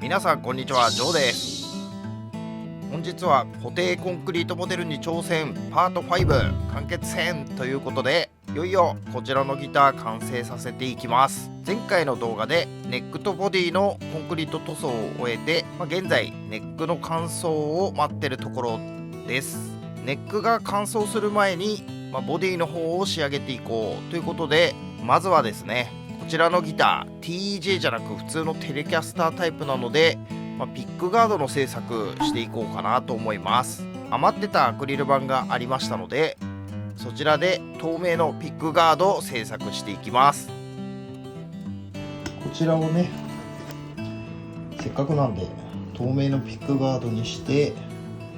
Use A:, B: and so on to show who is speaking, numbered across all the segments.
A: 皆さんこんにちは、ジョーです。本日は固定コンクリートモデルに挑戦パート5完結編ということで、いよいよこちらのギター完成させていきます。前回の動画でネックとボディのコンクリート塗装を終えて、現在ネックの乾燥を待ってるところです。ネックが乾燥する前に、ボディの方を仕上げていこうということで、まずはですね、こちらのギター TEJ じゃなく普通のテレキャスタータイプなので、ピックガードの製作していこうかなと思います。余ってたアクリル板がありましたので、そちらで透明のピックガードを製作していきます。こちらをね、せっかくなんで透明のピックガードにして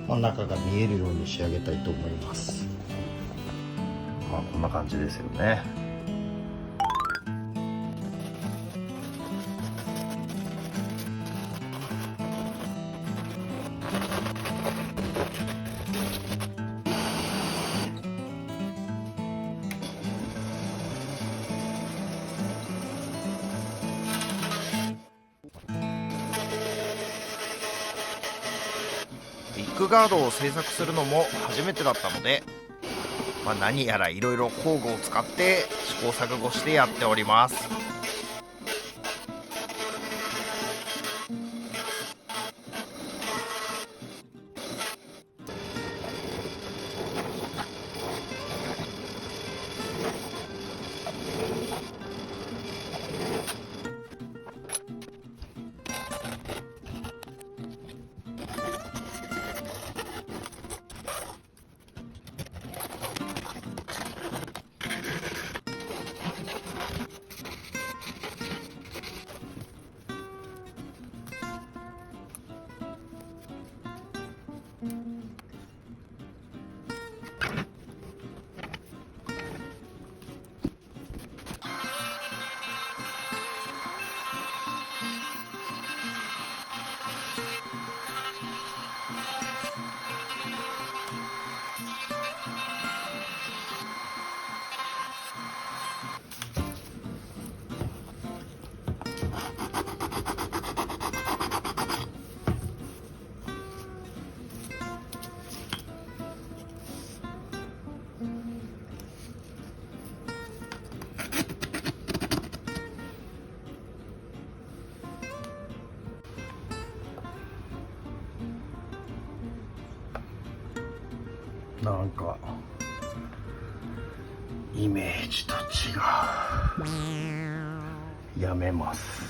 A: 中が見えるように仕上げたいと思います。こんな感じですよね。ピックガードを製作するのも初めてだったので、何やらいろいろ工具を使って試行錯誤してやっております。なんかイメージと違う。やめます。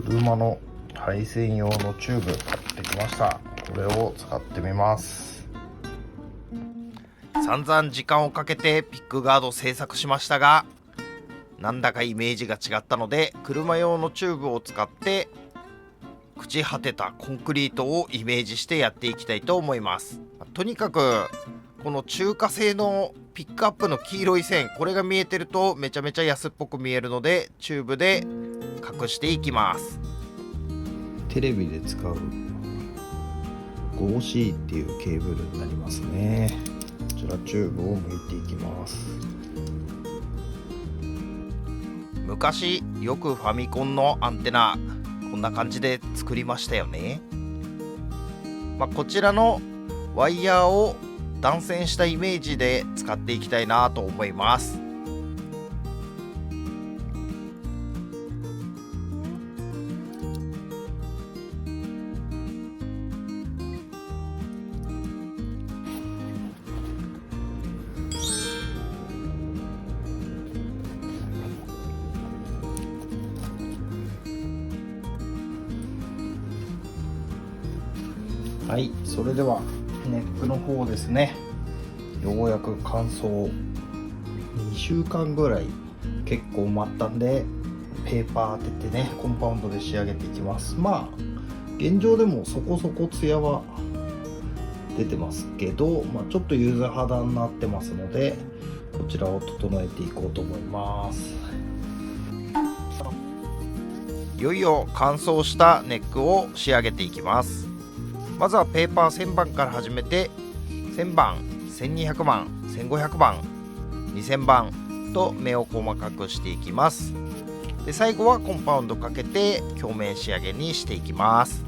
A: 車の配線用のチューブ買ってきました。これを使ってみます。散々時間をかけてピックガード製作しましたが、なんだかイメージが違ったので、車用のチューブを使って朽ち果てたコンクリートをイメージしてやっていきたいと思います。とにかくこの中華製のピックアップの黄色い線、これが見えてるとめちゃめちゃ安っぽく見えるので、チューブで隠していきます。テレビで使う 5C っていうケーブルになりますね。こちらチューブを向いていきます。昔よくファミコンのアンテナこんな感じで作りましたよね。こちらのワイヤーを断線したイメージで使っていきたいなと思います。はい、それではネックの方ですね、ようやく乾燥2週間ぐらい結構待ったんで、ペーパー当ててね、コンパウンドで仕上げていきます。現状でもそこそこツヤは出てますけど、ちょっとユーザー肌になってますので、こちらを整えていこうと思います。いよいよ乾燥したネックを仕上げていきます。まずはペーパー1000番から始めて、1000番、1200番、1500番、2000番、と目を細かくしていきます。で最後はコンパウンドかけて表面仕上げにしていきます。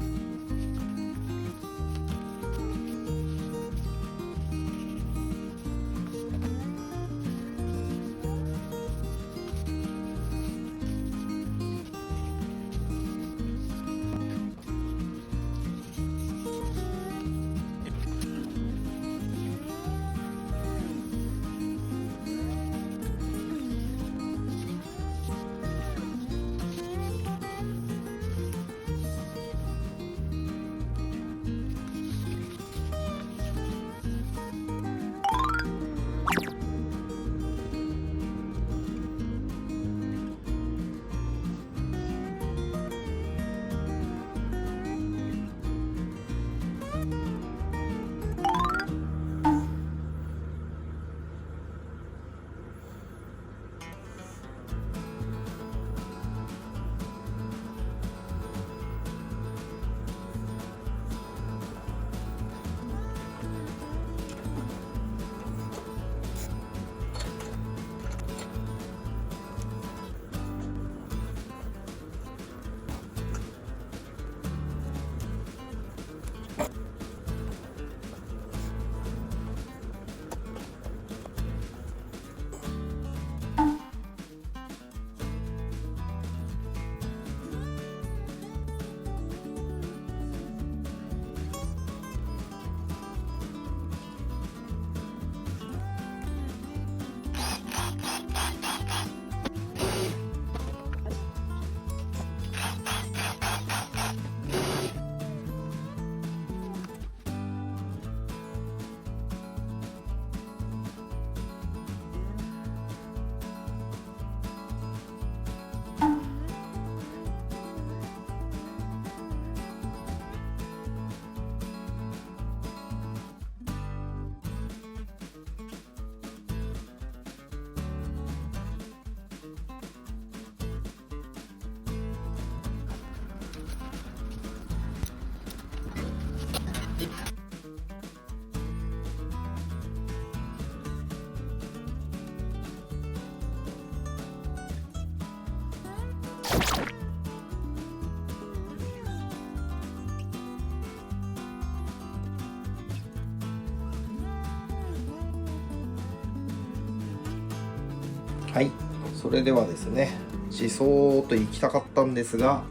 A: はい、それではですね、しそと行きたかったんですが、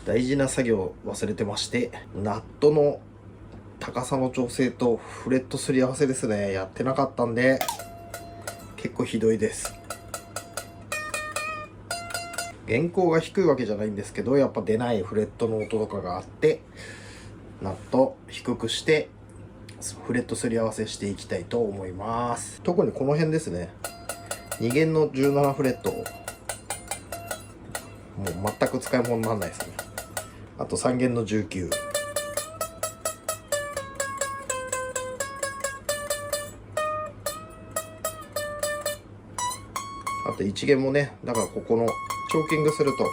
A: 大事な作業を忘れてまして、ナットの高さの調整とフレットすり合わせですね、やってなかったんで結構ひどいです。原稿が低いわけじゃないんですけど、やっぱ出ないフレットの音とかがあって、ナット低くしてフレットすり合わせしていきたいと思います。特にこの辺ですね、2弦の17フレットもう全く使い物にならないですね。あと3弦の19、あと1弦もね、だからここのチョーキングすると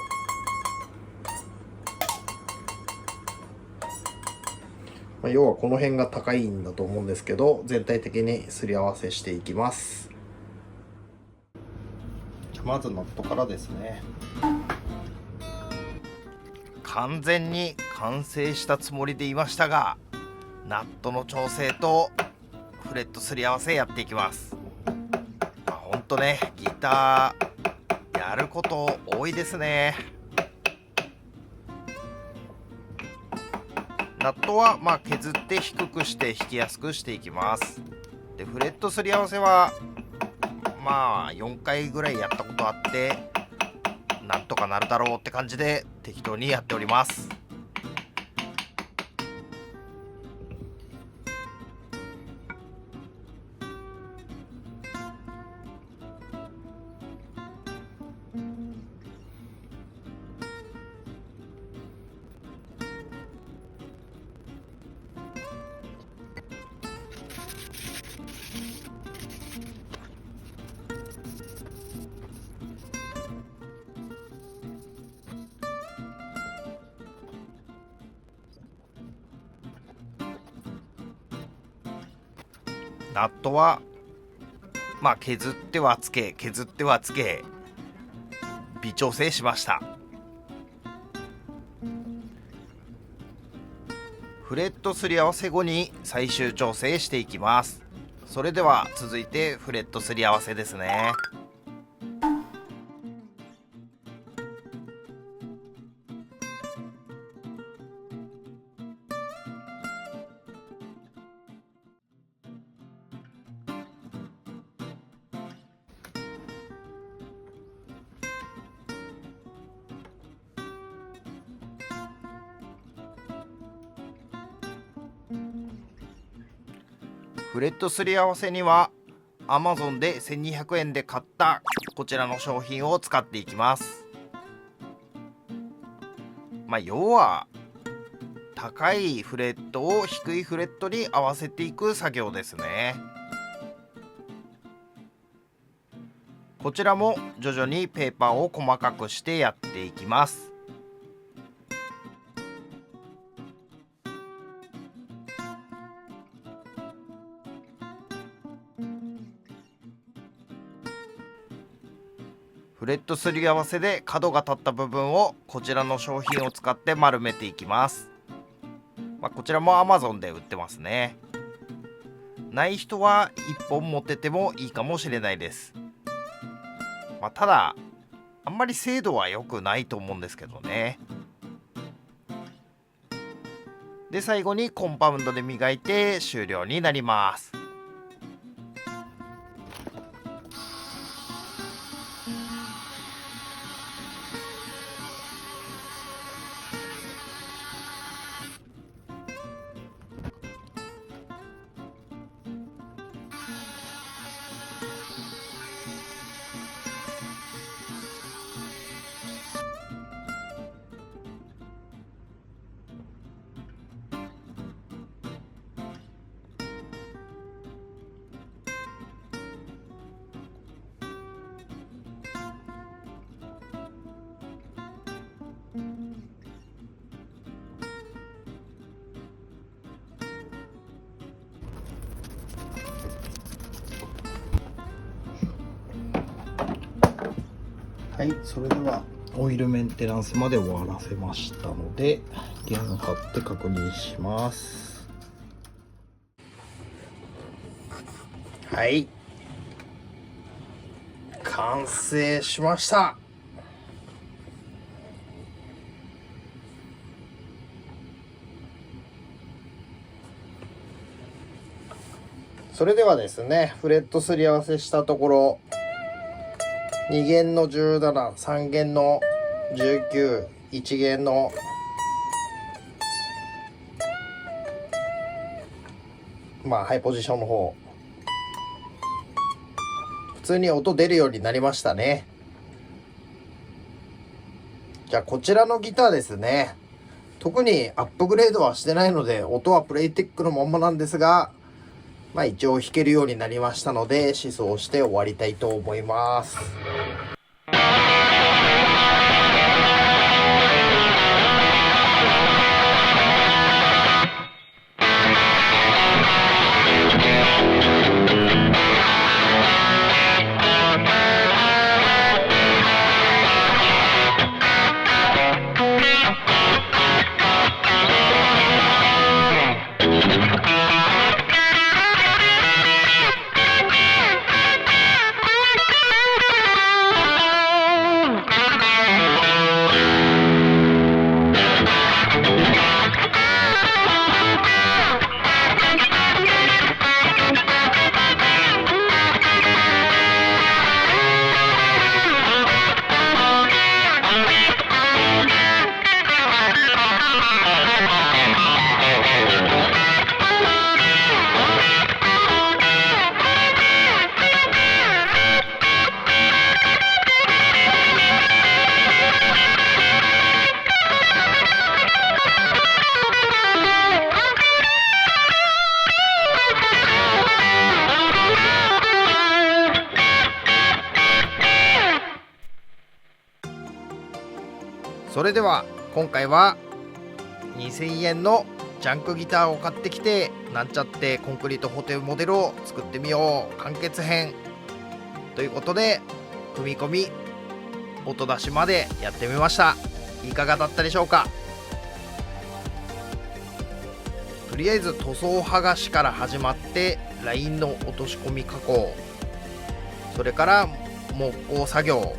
A: 要はこの辺が高いんだと思うんですけど、全体的にすり合わせしていきます。まずナットからですね。完全に完成したつもりでいましたが、ナットの調整とフレットすり合わせやっていきます。ほんとね、ギターやること多いですね。ナットは削って低くして弾きやすくしていきます。でフレットすり合わせは4回ぐらいやったことあって、なんとかなるだろうって感じで適当にやっております。ナットは削ってはつけ微調整しました。フレットすり合わせ後に最終調整していきます。それでは続いてフレットすり合わせですね。フレットすり合わせには Amazon で1200円で買ったこちらの商品を使っていきます。要は高いフレットを低いフレットに合わせていく作業ですね。こちらも徐々にペーパーを細かくしてやっていきます。フレットすり合わせで角が立った部分をこちらの商品を使って丸めていきます。こちらも Amazon で売ってますね。ない人は1本持っててもいいかもしれないです。ただあんまり精度は良くないと思うんですけどね。で最後にコンパウンドで磨いて終了になります。はい、それではオイルメンテナンスまで終わらせましたので弦を張って確認します。はい、完成しました。それではですね、フレットすり合わせしたところ2弦の17、3弦の19、1弦のハイポジションの方、普通に音出るようになりましたね。じゃあこちらのギターですね、特にアップグレードはしてないので音はプレイテックのまんまなんですが、一応弾けるようになりましたので試奏して終わりたいと思います。それでは今回は2000円のジャンクギターを買ってきて、なんちゃってコンクリート補填モデルを作ってみよう完結編ということで、組み込み音出しまでやってみました。いかがだったでしょうか。とりあえず塗装剥がしから始まって、ラインの落とし込み加工、それから木工作業、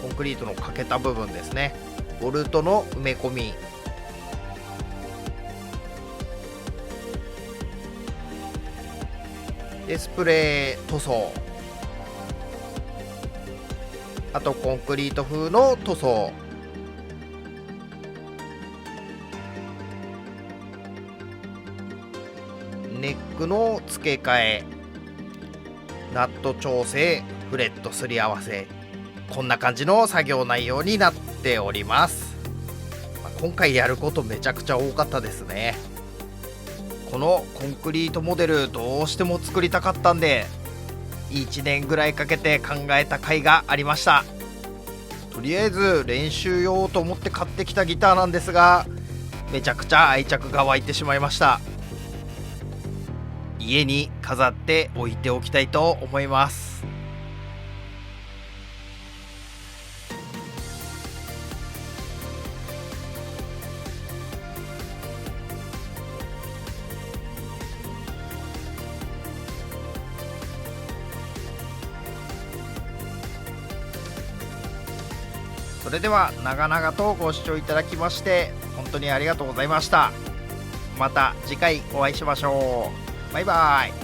A: コンクリートの欠けた部分ですね、ボルトの埋め込み、でスプレー塗装、あとコンクリート風の塗装、ネックの付け替え、ナット調整、フレットすり合わせ、こんな感じの作業内容になっております。今回やることめちゃくちゃ多かったですね。このコンクリートモデルどうしても作りたかったんで、1年ぐらいかけて考えた甲斐がありました。とりあえず練習用と思って買ってきたギターなんですが、めちゃくちゃ愛着が湧いてしまいました。家に飾って置いておきたいと思います。それでは長々とご視聴いただきまして本当にありがとうございました。また次回お会いしましょう。バイバイ。